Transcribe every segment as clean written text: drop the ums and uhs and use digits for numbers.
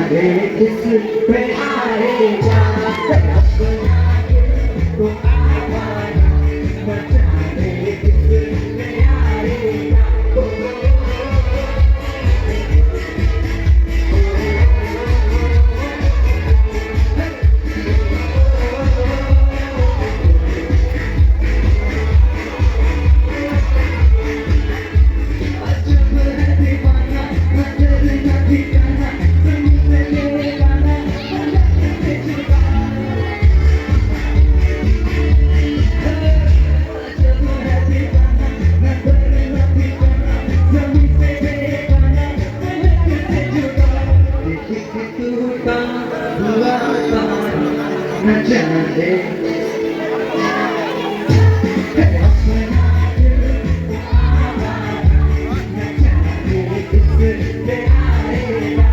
दे किस पे आएगा अपना दिल तो आवारा न जाने किस पे आएगा न जाने अपना दिल तो आवारा न जाने किस पे आएगा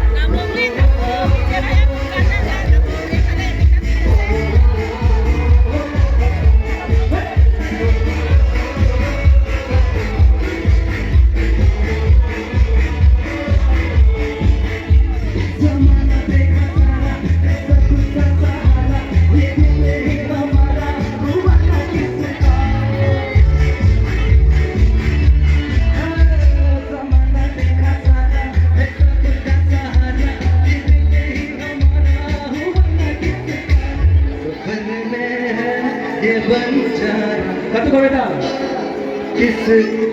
ज़माना देखा सारा ऐसा कुछ का सहारा ये दिल ही हमारा हुआ ना किसका ज़माना देखा सारा ऐसा कुछ का सहारा ये दिल ही हमारा हुआ ना किसका सपन में है ये बंजारा कब को बेटा किस